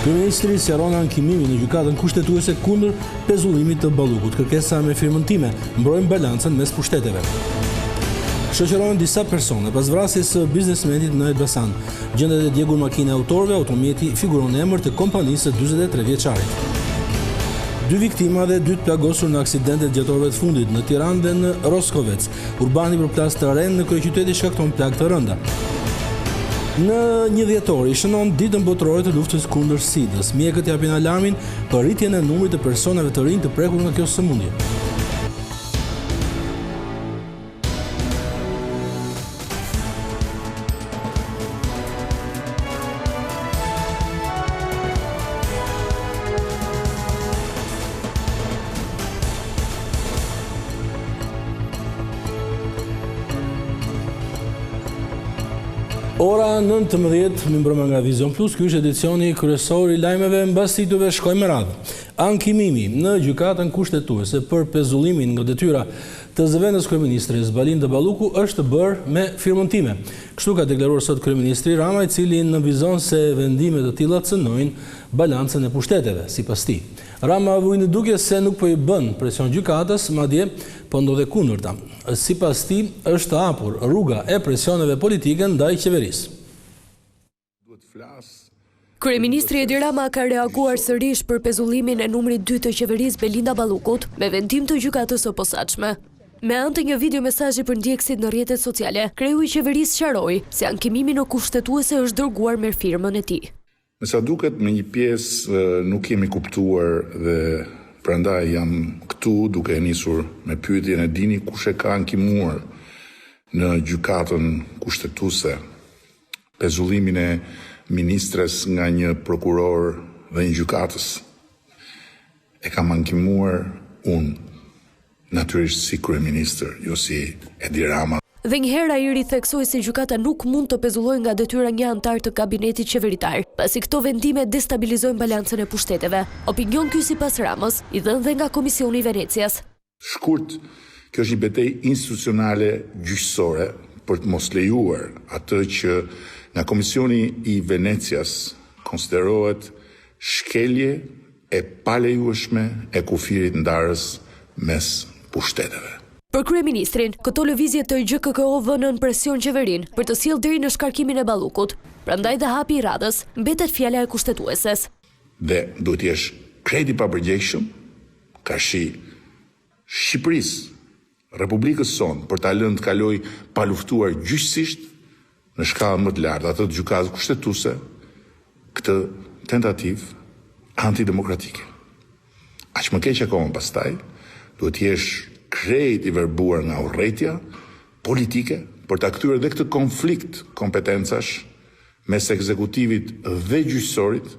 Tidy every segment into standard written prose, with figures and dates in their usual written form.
Kryeministri sqaron ankimin në gjykatën kushtetuese kundër pezullimit të Ballukut. Kërkesa me firmën Time mbrojnë balancën mes pushteteve. Shoqërohen disa persone pas vrasjes së biznesmenit në Elbasan. Gjendet e djegur makine autorëve, automjeti figuron emër të kompanisë së 43 vjeçarit. 2 viktima dhe 2 plagosur në aksidentet gjatorëve të fundit në Tiranë dhe në Roskovec. Urbani për plas të ren në kryeqyteti shkakton plagë të rënda. Në 1 dhjetor i shënon ditën botërore të luftës kundër SIDA-s. Mjekët japin alarmin për rritjen e numrit të personave të rinj të prekur nga kjo sëmundje. Ora 19, mi mbrëma nga Vision Plus, ky është edicioni kryesor i lajmeve, mbas titujve shkojmë me radhë. Ankimimi në gjykatën kushtetuese për pezullimin nga detyra të zëvendës kryeministres Belinda Balluku është bërë me firmën Time. Kështu ka deklaruar sot kryeministri Rama, i cili nënvizon se vendimet të tilla cënojnë balancën e pushteteve, sipas tij. Rama vuri në dukje se nuk po i bën presion gjykatës, madje po ndodhe kundërta. Sipas tij është hapur rruga e presioneve politike ndaj qeverisë. Kryeministri Edi Rama ka reaguar sërish për pezullimin e numrit 2 të qeverisë Belinda Ballukut me vendim të gjykatës së posaçme. Me anë të një video mesazhi për ndjekësit në rrjetet sociale, kreu i qeverisë sqaroi se ankimimi në kushtetuese është dërguar me firmën e tij. Me sa duket, me një pjesë nuk kemi kuptuar dhe prandaj jam këtu duke nisur me pyetjen e dini kush e ka ankimuar në gjykatën kushtetuese pezullimin e ministres nga një prokuror dhe një gjykatës. E kam ankimuar unë, natyrisht si kryeministër, jo si Edi Rama. Dhe njëherë ai ritheksoi se gjykata nuk mund të pezullojë nga detyra një antar të kabinetit qeveritar, pasi këto vendime destabilizojnë balancën e pushteteve. Opinion ky sipas Ramës, i dhënë dhe nga Komisioni i Venecias. Shkurt, kjo është një betejë institucionale gjyqësore për të mos lejuar atë që nga Komisioni i Venecias konsiderohet shkelje e palejueshme e kufirit ndarës mes pushteteve. Për kryeministrin, këto lëvizje të GKK-o vënën presion qeverinë për të sjellë deri në shkarkimin e Ballukut. Prandaj dhe hapi i radhës mbetet fjala e kushtetueses. Dhe duhet të jesh krejt i papërgjegjshëm, kashi Shqipërisë, Republikës sonë, për ta lënë të kalojë pa luftuar gjyqësisht në shkallën më të lartë atë të gjykatës kushtetuese këtë tentativë antidemokratike. Aq më keq akoma pastaj, duhet të jesh krejt i verbuar nga urrëtia politike për ta kthyer edhe këtë konflikt kompetencash mes ekzekutivit dhe gjyqësorit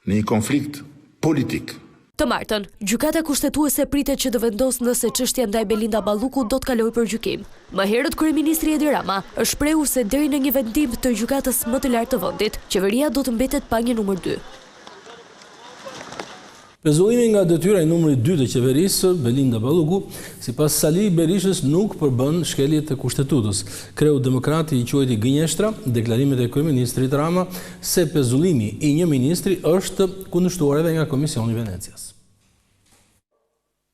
në një konflikt politik. Të martën, gjykata kushtetuese pritet që të vendosë nëse çështja ndaj Belinda Ballukut do të kalojë për gjykim. Më herët kryeministri Edi Rama është shprehur se deri në një vendim të gjykatës më të lartë të vendit, qeveria do të mbetet pa një numër 2. Pezullimi nga detyra i numrit 2 të qeverisë, Belinda Balluku, sipas Sali Berishës nuk përbën shkeljet e kushtetutës. Kreu demokrati i quajti gënjeshtra deklarimet e kryeministrit Rama se pezullimi i një ministri është kundërshtuar edhe nga Komisioni i Venecias.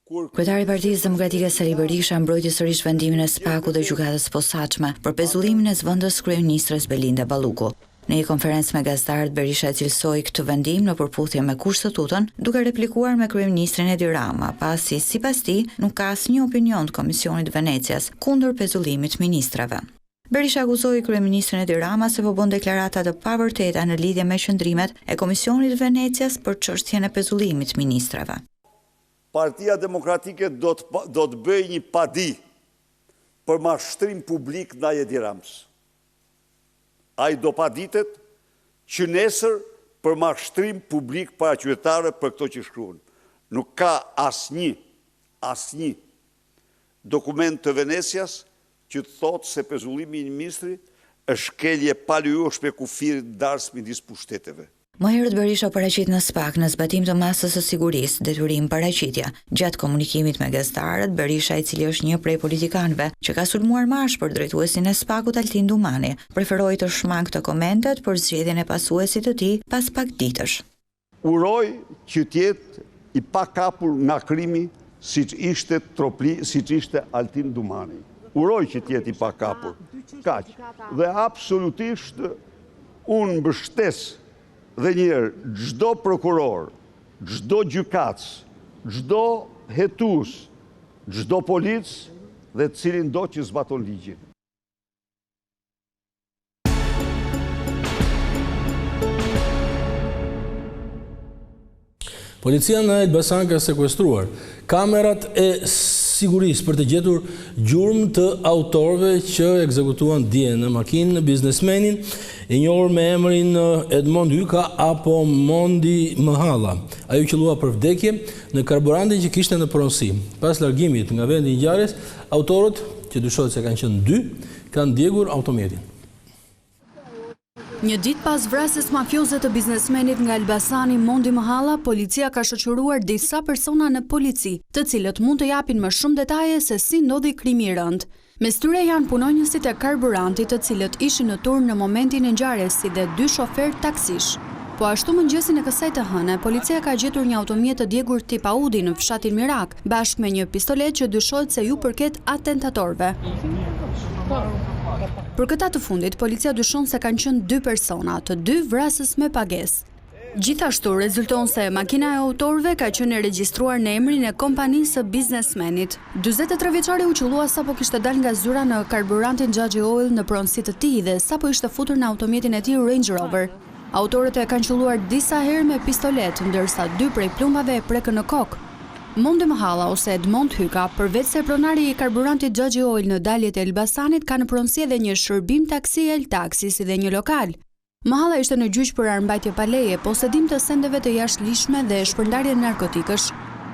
Kryetari i Partisë Demokratike Sali Berisha mbrojti sërish vendimin e SPAK-ut dhe gjykatës posaçme për pezullimin e zëvendës kryeministres Belinda Balluku. Në një konferencë me gazetarët, Berisha cilësoi këtë vendim në përputhje me kushtetutën, duke replikuar me kryeministrin Edi Rama, pasi sipas tij nuk ka asnjë opinion të Komisionit Venecias kundër pezullimit ministrave. Berisha akuzoi kryeministrin Edi Rama se po bën deklarata të pavërteta në lidhje me qëndrimet e Komisionit Venecias për çështjen e pezullimit ministrave. Partia Demokratike do të bëjë një padi për mashtrim publik ndaj Edi Ramës. Ai do paditet që nesër për mashtrim publik para qytetarëve për këto që shkruan. Nuk ka asnjë dokument të Venecias që të thotë se pezullimi i një ministri është shkelje palejueshme e kufirit ndarës midis pushteteve. Më herët Berisha paraqit në SPAK në zbatim të masës së sigurisë, detyrim paraqitja. Gjatë komunikimit me gazetarët, Berisha, i cili është një prej politikanëve që ka sulmuar marsh për drejtuesin e SPAK-ut Altin Dumani, preferoi të shmang të komentet për zgjedhjen e pasuesit të tij pas pak ditësh. uroj që t'jetë i pakapur nga krimi siç ishte Altin Dumani. Uroj që t'jetë i pakapur. Kaq. Dhe absolutisht unë mbështes dhe njerë çdo prokuror, çdo gjykatës, çdo hetues, çdo polic dhe cilin do që zbaton ligjin. Policia në Elbasan ka sekuestruar kamerat e sigurisë për të gjetur gjurmë të autorëve që ekzekutuan dje në makinë biznesmenin e njohur me emrin Edmond Hyka apo Mondi Mëhalla. Ai u qellua për vdekje në karburantin që kishte në pronësi. Pas largimit nga vendi i ngjarjes, autorët, që dyshohet se kanë qenë 2, kanë djegur automjetin. Një ditë pas vrasjes mafioze të biznesmenit nga Elbasani Mondi Mëhalla, policia ka shoqëruar disa persona në polici, të cilët mund të japin më shumë detaje se si ndodhi krimi i rënd. Mes tyre janë punonjësit e karburantit, të cilët ishin në turn në momentin e ngjarjes, si dhe 2 shoferë taksish. Po ashtu mëngjesin e kësaj të hëne, policia ka gjetur një automjet të djegur tip Audi në fshatin Mirak, bashkë me një pistolet që dyshohet se ju përket atentatorëve. Për këta të fundit, policia dyshon se kanë qenë 2 persona, të 2 vrasës me pagesë. Gjithashtu rezulton se makina e autorëve ka qenë e regjistruar në emrin e kompanisë së biznesmenit. 43 vjeçari u qellua sapo kishte dalë nga zyra në karburantin Xhaxhi Oil në pronësi të tij dhe sapo ishte futur në automjetin e tij Range Rover. Autorët e kanë qelluar disa herë me pistolet, ndërsa 2 prej plumbave e prekën në kokë. Mondi Mëhalla ose Edmond Hyka, përveç se pronari i karburantit Xhaxhi Oil në daljet e Elbasanit, ka në pronësi edhe një shërbim taksi El Taxi si dhe një lokal. Mëhalla ishte në gjyq për armbajtje pa leje, posedim të sendeve të jashtëligjshme dhe shpërndarje narkotikësh.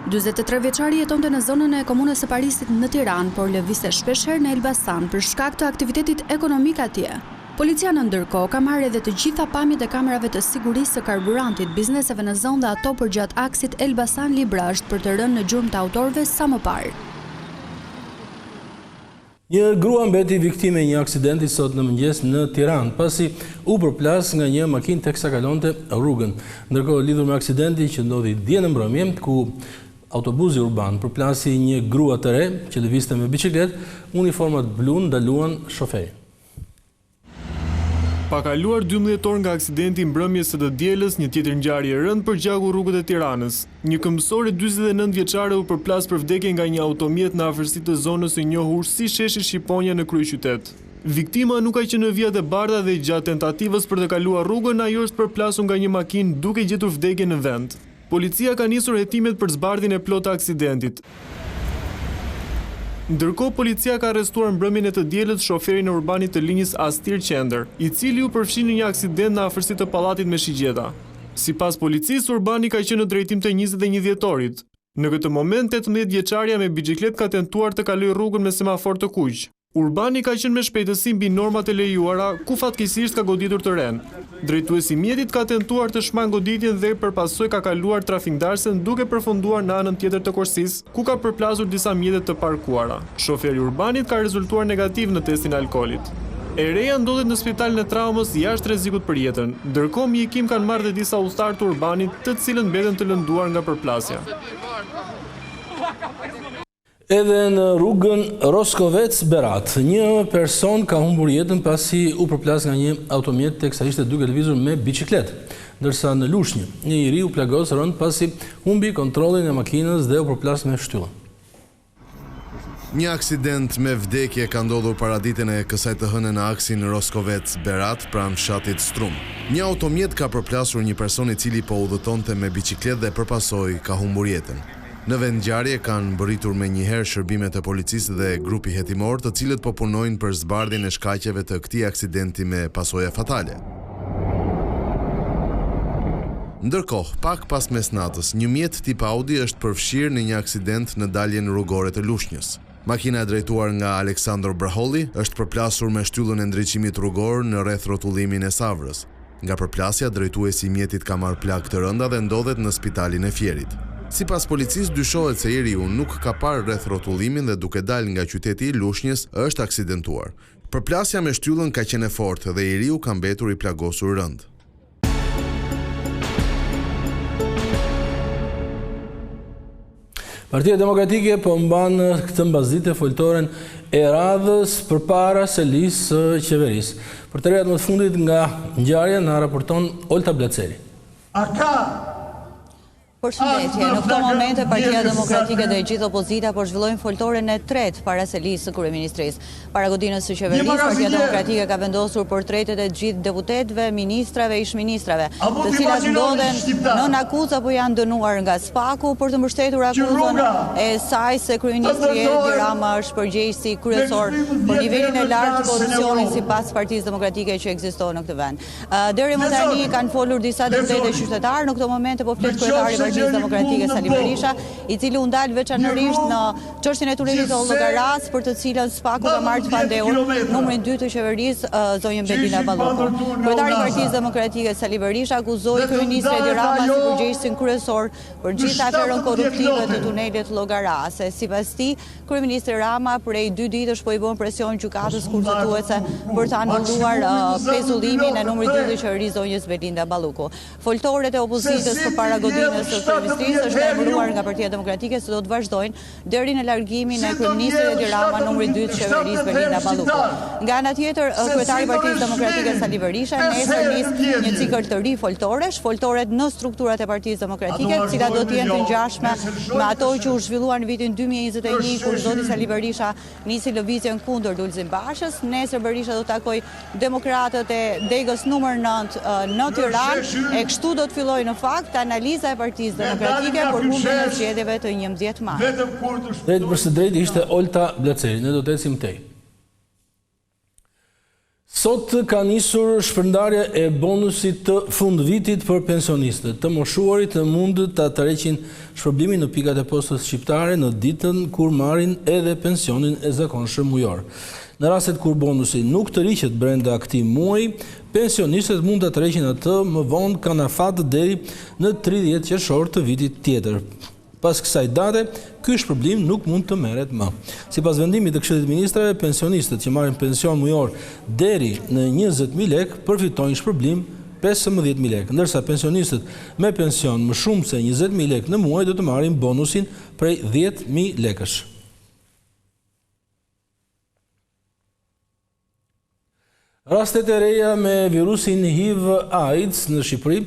43 vjeçari jetonte në zonën e komunës së Parisit në Tiranë, por lëvizte shpeshherë në Elbasan për shkak të aktivitetit ekonomik atje. Policia në ndërkohë ka marrë edhe të gjitha pamjet e kamerave të sigurisë së karburantit, bizneseve në zonë dhe ato përgjatë aksit Elbasan Librazht për të rënë në gjurmë të autorëve sa më parë. Një grua mbeti viktime e një aksidenti sot në mëngjes në Tiranë, pasi u përplas nga një makinë teksa kalonte rrugën. Ndërkohë, lidhur me aksidenti që ndodhi dje në mbrëmje, ku autobusi urban përplasi një grua të re që lëvizte me biçikletë, uniformat blu ndaluan shoferin. Pa kaluar 12 orë nga aksidenti mbrëmjes së të dielës, një tjetër ngjarje e rëndë përgjaku rrugët e Tiranës. Një këmbësore 49 vjeçare u përplas për vdekje nga një automjet në afërsi të zonës së njohur si sheshi Shqiponja në kryeqytet. Viktima nuk ka qenë në vijat e bardha dhe gjatë tentativës për të kaluar rrugën, ajo është përplasur nga një makinë duke gjetur vdekje në vend. Policia ka nisur hetimet për zbardhjen e plotë të aksidentit. Ndërkohë, policia ka arrestuar mbrëmjen e të dielës shoferin e urbanit të linjës Astir Qendër, i cili u përfshi në një aksident në afërsi të pallatit me shigjeta. Sipas policisë, urbani ka qenë në drejtim të 21 vjetorit. Në këtë moment, 18 vjeçaria me biçikletë ka tentuar të kalojë rrugën me semafor të kuq. Urbani ka qenë me shpejtësi mbi normat e lejuara, ku fatkeqësisht ka goditur të ren. Drejtuesi i mjetit ka tentuar të shmangë goditjen dhe përpasoj ka kaluar trafikndarësen duke përfunduar në anën tjetër të korsisë, ku ka përplasur disa mjete të parkuara. Shoferi urbanit ka rezultuar negativ në testin e alkoolit. E reja ndodhet në spitalin e traumës jashtë rrezikut për jetën. Ndërkohë, mjekim kanë marrë dhe disa udhëtar të urbanit, të cilët mbeten të lënduar nga përplasja. Edhe në rrugën Roskovec-Berat, një person ka humbur jetën pasi u përplas nga një automjet teksa ishte duke lëvizur me biçikletë, ndërsa në Lushnjë, një njeri u plagos rënd pasi humbi kontrollin e makinës dhe u përplas me shtyllën. Një aksident me vdekje ka ndodhur paraditën e kësaj të hënë në aksin Roskovec-Berat pranë fshatit Strum. Një automjet ka përplasur një person i cili po udhëtonte me biçikletë dhe përpasoj ka humbur jetën. Në vend ngjarje kanë mbërritur me njëherë shërbimet e policisë dhe grupi hetimor, të cilët po punojnë për zbardhjen e shkaqeve të këtij aksidenti me pasoja fatale. Ndërkohë, pak pas mesnatës, një mjet tip Audi është përfshirë në një aksident në daljen rrugore të Lushnjës. Makina e drejtuar nga Aleksandr Braholli është përplasur me shtyllën e ndriçimit rrugor në rreth rrotullimin e Savrës. Nga përplasja, drejtuesi i mjetit ka marrë plagë të rënda dhe ndodhet në spitalin e Fierit. Sipas policisë, dyshohet se njeriu nuk ka parë rreth rrotullimin dhe duke dalë nga qyteti i Lushnjës është aksidentuar. Përplasja me shtyllën ka qenë e fortë dhe njeriu ka mbetur i plagosur rënd. Partia Demokratike po mban këtë mbasdite foltoren e radhës përpara selisë së qeverisë. Për të rehat më të fundit nga ngjarja na raporton Olta Blaceri. Përshëndetje, në këto momente Partia Demokratike dhe gjithë opozita po zhvillojnë foltoren e tretë para selisë së kryeministrisë. Para godinës së qeverisë, Partia Demokratike ka vendosur portretet e gjithë deputetëve, ministrave, ish-ministrave, të cilat ndodhen nën akuzë apo janë dënuar nga SPAK-u për të mbështetur akuzën e saj se kryeministri Edi Rama është përgjegjësi kryesor për nivelin e lartë të korrupsionit sipas Partisë Demokratike që ekziston në këtë vend. Deri më tani kanë folur disa deputetë qytetarë, në këto momente po flet kryetari Partisë Demokratike Sali Berisha, i cili u ndal veçanërisht në çështjen e tunelit të Llogaras, për të cilën SPAK-u ka marrë pandehur numrin 2 të qeverisë, zonjën Belinda Balluku. Kryetari i Partisë Demokratike Sali Berisha akuzoi kryeministrin Edi Rama si përgjegjësin kryesor për gjithë aferën korruptive të tunelit Llogaras. Sipas tij, kryeministri Rama prej 2 ditësh po i bën presion gjykatës kushtetuese për të anulluar pezullimin e numrit 2 të qeverisë, zonjës Belinda Balluku. Foltorët e opozitës përpara godinës së kryeministrisë është emëruar nga Partia Demokratike se do të vazhdojnë deri në largimin e kryeministrit Edi Rama, numri 2 të qeverisë Belinda Balluku. Nga ana tjetër, kryetari i Partisë Demokratike Sali Berisha nesër nis një cikël të ri foltoresh, foltoret në strukturat e Partisë Demokratike, të cilat do të jenë të ngjashme me ato që u zhvilluar në vitin 2021 kur zoti Sali Berisha nisi lëvizjen kundër Lulzim Bashës. Nesër Berisha do të takojë demokratët e degës numër 9 në Tiranë, e kështu do të fillojë në fakt analiza e Partisë Demokratike për humbjen e zgjedhjeve të 11 maj. Drejt për së drejt ishte Olta Blaceri. Ne do të ecim tej. Sot ka nisur shpërndarja e bonusit të fundvitit për pensionistët. Të moshuarit mund ta tërheqin shpërblimin në pikat e postës shqiptare në ditën kur marrin edhe pensionin e zakonshëm mujor. Në rastet kur bonusi nuk tërhiqet brenda këtij muaji, pensionistët mund ta tërheqin atë më vonë kanë afat deri në 30 qershor të vitit tjetër. Pas kësaj date, ky shpërblim nuk mund të merret më. Sipas vendimit të Këshillit të Ministrave, pensionistët që marrin pension mujor deri në 20.000 lekë përfitojnë shpërblim 15.000 lekë, ndërsa pensionistët me pension më shumë se 20.000 lekë në muaj do të marrin bonusin prej 10.000 lekësh. Rastet e reja me virusin HIV/AIDS në Shqipëri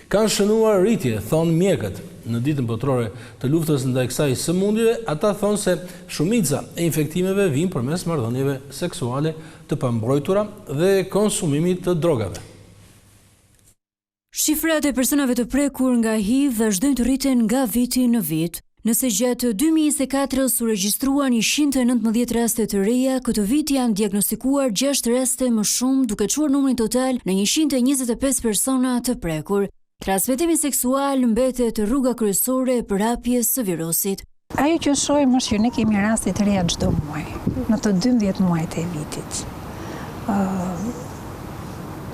kanë shënuar rritje, thonë mjekët. Në ditën botërore të luftës ndaj kësaj sëmundjeve, ata thonë se shumica e infektimeve vijnë përmes marrëdhënieve seksuale të pambrojtura dhe konsumimit të drogave. Shifrat e personave të prekur nga HIV vazhdojnë të rriten nga viti në vit. Nëse gjatë 2024 u regjistruan 119 raste të reja, këtë vit janë diagnostikuar 6 raste më shumë, duke çuar numrin total në 125 persona të prekur. Transmetimi seksual mbetet rruga kryesore e përhapjes së virusit. Ajo që shohim është që ne kemi raste të reja çdo muaj, në të 12 muajt e vitit.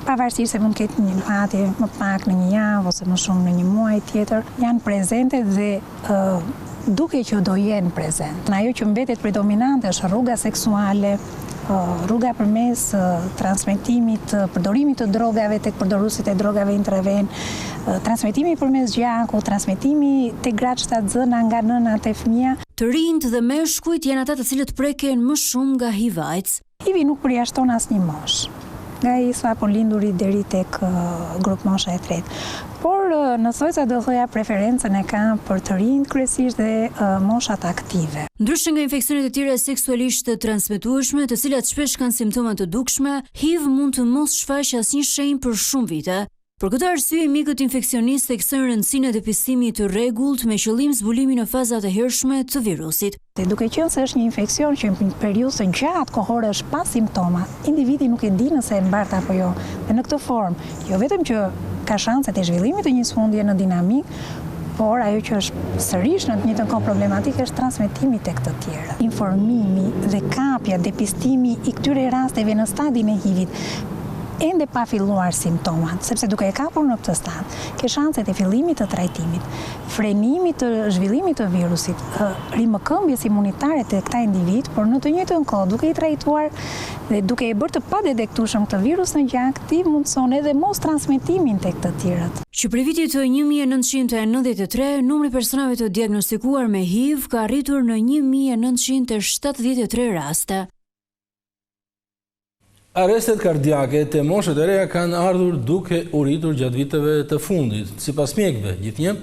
Pavarësisht se mund të ketë një hatje më pak në një javë ose më shumë në një muaj tjetër, janë prezente dhe duke që do jenë prezente. Ajo që mbetet predominante është rruga seksuale, rruga përmes transmetimit, përdorimit të drogave tek përdoruesit e drogave intraven, transmetimi përmes gjakut, transmetimi tek graçtat zëna nga nënat e fëmija. Të rinjt dhe meshkujt janë ata të cilët preken më shumë nga HIV/AIDS. HIV nuk përjashton asnjë moshë, nga i apo lindurit deri tek grup mosha e tretë. Por në thojsa do thoja preferencën e ka për të rinjt kryesisht dhe moshat aktive. Ndryshe nga infeksionet e tjera seksualisht të transmetueshme, të cilat shpesh kanë simptoma të dukshme, HIV mund të mos shfaqë asnjë shenjë për shumë vite. Për këtë arsye, mjekët infeksionistë theksojnë rëndësinë e depistimit të rregullt me qëllim zbulimin në fazat e hershme të virusit. Duke qenë se është një infeksion që në periudhë të gjatë kohore është pa simptoma, individi nuk e di nëse e mbart apo jo. Dhe në këtë formë, jo vetëm që ka shanset e zhvillimit të një sëmundje në dinamik, por ajo që është sërish në të njëjtën kohë problematike është transmetimi tek të tjerë. Informimi dhe kapja, depistimi i këtyre rasteve në stadin e HIV-it ende pa filluar simptomat, sepse duke e kapur në këtë stad, ke shanset e fillimit të trajtimit, frenimit të zhvillimit të virusit, rimëkëmbjes imunitare të këta individ, por në të njëjtën kohë duke i trajtuar dhe duke e bërë të padetektueshëm këtë virus në gjak, ti mundson edhe mos transmetimin tek të tjerët. Që për vitit të 1993, numri personave të diagnostikuar me HIV ka arritur në 1973 raste. Arrestet kardiake të moshët e reja kanë ardhur duke u rritur gjatë viteve të fundit. Sipas mjekëve, gjithnjë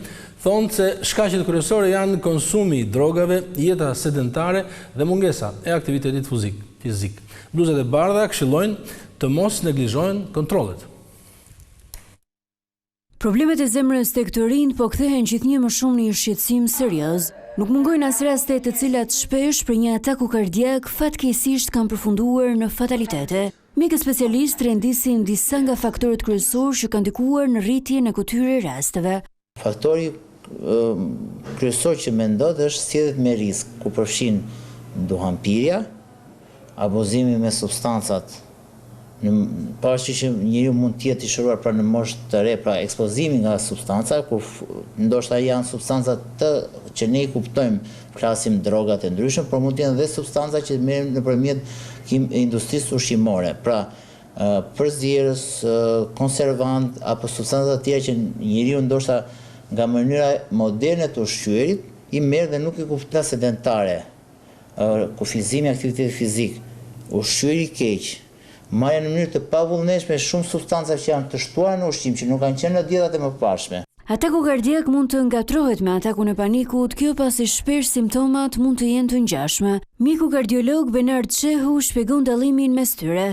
thonë se shkaqet kryesore janë konsumi i drogave, jeta sedentare dhe mungesa e aktivitetit fizik. Bluzat e bardha këshillojnë të mos neglizhojnë kontrollet. Problemet e zemrës tek të rinjt po kthehen gjithnjë më shumë në një shqetësim serioz. Nuk mungojnë as raste të cilat shpesh për një ataku kardiak fatkeqësisht kanë përfunduar në fatalitete. Mjekët specialistë rendisin disa nga faktorët kryesorë që kanë ndikuar në rritjen e këtyre rasteve. Faktori kryesor që mendohet është sjelljet me risk, ku përfshin duhanpirja, abuzimi me substancat, pavarësisht që njeriu mund të jetë i shëruar pra në moshë të re, pra ekspozimi nga substanca, kur ndoshta janë substanca që ne i kuptojmë, flasim drogat e ndryshme, por mund të jenë dhe substanca që merren nëpërmjet industrisë ushqimore, pra përzierës, konservant apo substanca të tjera që njeriu ndoshta nga mënyra moderne të ushqyerit i merr dhe nuk i kupton sedentare, kufizimi, aktiviteti fizik, ushqyeri i keq, marrja në mënyrë të pavullnetshme shumë substanca që janë të shtuara në ushqim që nuk kanë qenë në dietat e mëparshme. Ataku kardiak mund të ngatrohet me atakun e panikut, kjo pasi shpesh simptomat mund të jenë të ngjashme. Mjeku kardiolog Benard Shehu shpjegon dallimin mes tyre.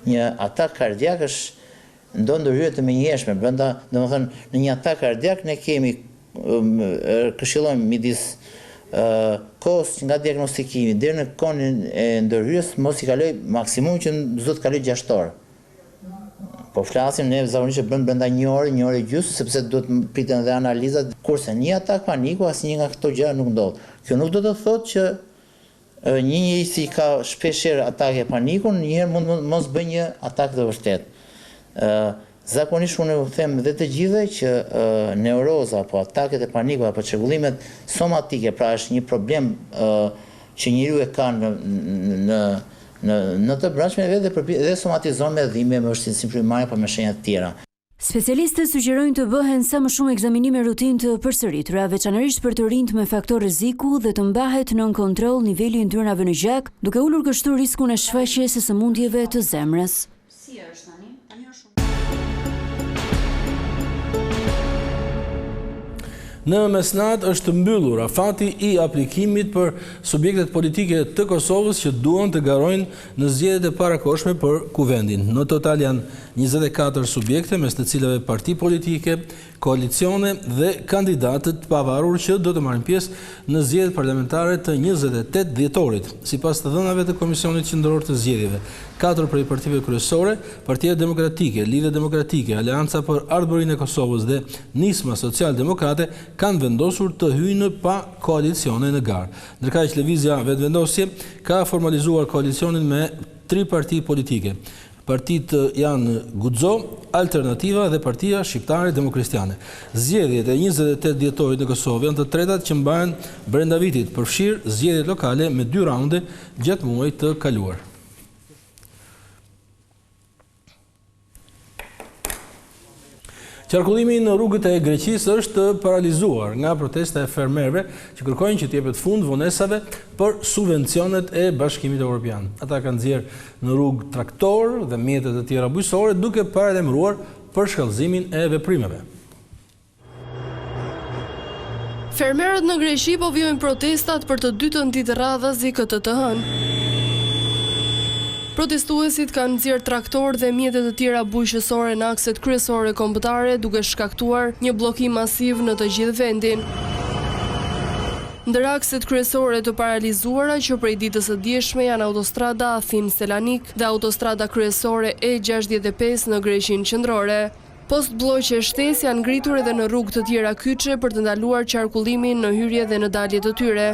Një atak kardiak është ndonjë ndërhyrje të menjëhershme brenda, domethënë në një atak kardiak ne kemi këshillojmë midis kohës nga diagnostikimi deri në kohën e ndërhyrjes mos i kaloj maksimum që zot kaloj 6 orë. Po flasim ne zakonisht brenda 1 ore, 1 orë e gjysmë, sepse duhet priten dhe analizat, kurse një atak paniku asnjë nga këto gjëra nuk ndodh. Kjo nuk do të thotë që një njeri si ka shpeshherë atake paniku, njëherë mund mos bëjë një atak të vërtetë. Zakonisht unë u them dhe të gjithëve që neuroza apo ataket e panikut apo çrregullimet somatike, pra është një problem që njeriu e ka në të brendshme dhe somatizon me dhimbje, me vështirësi frymëmarrje apo me shenja të tjera. Specialistët sugjerojnë të bëhen sa më shumë ekzaminime rutinë të përsëritura, veçanërisht për të rinjt me faktor rreziku dhe të mbahet nën kontroll niveli i yndyrnave në gjak, duke ulur kështu riskun e shfaqjes së sëmundjeve të zemrës. Si është tani? Në mesnat është mbyllur afati i aplikimit për subjektet politike të Kosovës që duan të garojnë në zgjedhjet e parakohshme për kuvendin. Në total janë 24 subjekte, mes të cilave parti politike, koalicione dhe kandidatët pavarur që do të marrin pjesë në zgjedhjet parlamentare të 28 dhjetorit. Sipas të dhënave të Komisionit Qendror të Zgjedhjeve, 4 prej partive kryesore, Partia Demokratike, Lidhja Demokratike, Aleanca për Ardhmërinë e Kosovës dhe Nisma Social-Demokrate kanë vendosur të hyjnë pa koalicione në garë. Ndërkaq Lëvizja Vetvendosje ka formalizuar koalicionin me 3 parti politike. Partitë janë Guxo, Alternativa dhe Partia Shqiptare Demokristiane. Zgjedhjet e 28 dhjetorit në Kosovë janë të tretat që mbahen brenda vitit, përfshir zgjedhjet lokale me 2 raunde gjatë muajit të kaluar. Qarkullimi në rrugët e Greqisë është paralizuar nga protesta e fermerëve që kërkojnë që t'jepet fund vonesave për subvencionet e Bashkimit Evropian. Ata kanë nxjerrë në rrugë traktor dhe mjetet e tjera bujqësore duke paralajmëruar për shkallëzimin e veprimeve. Fermerët në Greqi po vijojnë protestat për të dytën ditë radhazi këtë të hënë. Protestuesit kanë nxjerrë traktor dhe mjete të tjera bujqësore në akset kryesore kombëtare duke shkaktuar një bllokim masiv në të gjithë vendin. Ndër akset kryesore të paralizuara që prej ditës së dieshme janë autostrada Afin-Selanik dhe autostrada kryesore E65 në Greqinë Qendrore. Post-blloqe shtesë janë ngritur edhe në rrugë të tjera kyçe për të ndaluar qarkullimin në hyrje dhe në dalje të tyre.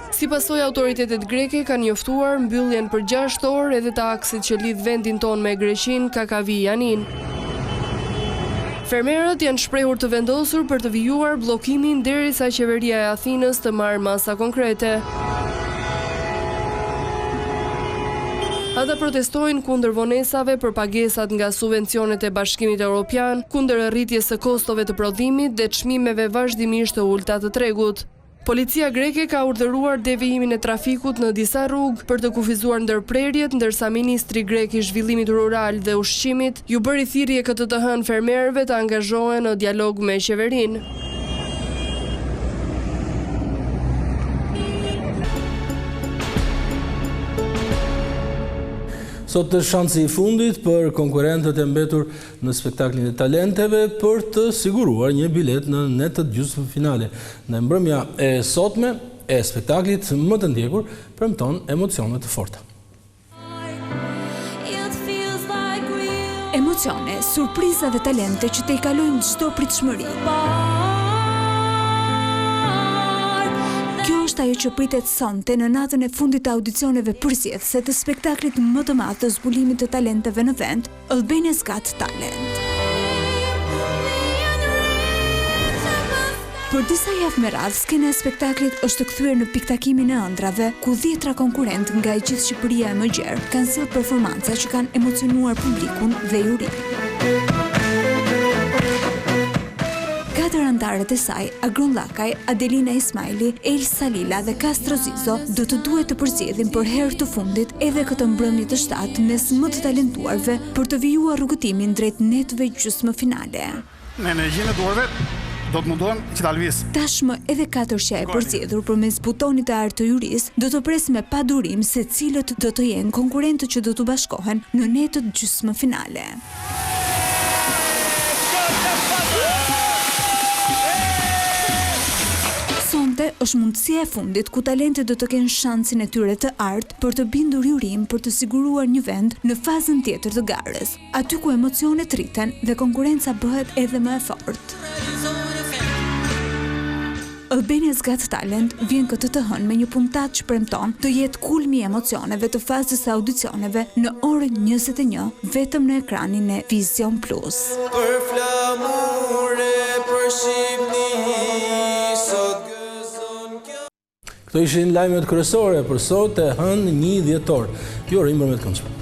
Si pasojë, autoritetet greke kanë njoftuar mbylljen për 6 orë edhe të aksit që lidh vendin ton me Greqinë Kakavi-Janin. Fermerët janë shprehur të vendosur për të vijuar bllokimin derisa qeveria e Athinës të marrë masa konkrete. Ata protestojnë kundër vonesave për pagesat nga subvencionet e Bashkimit Evropian, kundër rritjes së kostove të prodhimit dhe çmimeve vazhdimisht të ulta të tregut. Policia greke ka urdhëruar devijimin e trafikut në disa rrugë për të kufizuar ndërprerjet, ndërsa ministri grek i zhvillimit rural dhe ushqimit ju bëri thirrje këtë të hënë fermerëve të angazhohen në dialog me qeverinë. Sot është shansi i fundit për konkurrentët e mbetur në spektaklin e talenteve për të siguruar një bilet në netët gjysmëfinale. Në mbrëmja e sotme e spektaklit më të ndjekur premton emocione të forta. Emocione, surpriza dhe talente që te i kalojnë çdo pritshmëri. Kjo është ajo që pritet sonte në natën e fundit të audicioneve përzjedhëse të spektaklit më të madh të zbulimit të talenteve në vend, Albania's Got Talent. Për disa javë me radhë, skena e spektaklit është kthyer në piktakimin e ëndrave, ku 10 konkurrent nga e gjithë Shqipëria e më gjerë kanë sjellë performanca që kanë emocionuar publikun dhe jurinë. 4 anëtarët e saj, Agron Llakaj, Adelina Ismaili, Elsa Salila dhe Castro Zizo, do të duhet të përzjedhin për herë të fundit edhe këtë mbrëmje të shtatë mes më të talentuarve për të vijuar rrugëtimin drejt netëve gjysmëfinale. Me energjinë e dorëve do të mundohem që ta lëviz. Tashmë edhe 4 që e përzjedhur përmes butonit të artë të juris do të pres me padurim se cilët do të jenë konkurrentët që do të bashkohen në netët gjysmëfinale. Sonte është mundësia e fundit ku talentet do të kenë shansin e tyre të artë për të bindur jurim për të siguruar një vend në fazën tjetër të garës, aty ku emocionet rriten dhe konkurenca bëhet edhe më e fortë. Albania's Got Talent vjen këtë të hënë me një puntat që premton të jetë kulmi i emocioneve të fazës së audicioneve në orën 21 vetëm në ekranin e Vision Plus. Për flamure, për shqipni, sot Këto ishin lajmet kryesore për sot e hënë 1 dhjetor. Ju urojmë mbrëmje të këndshme.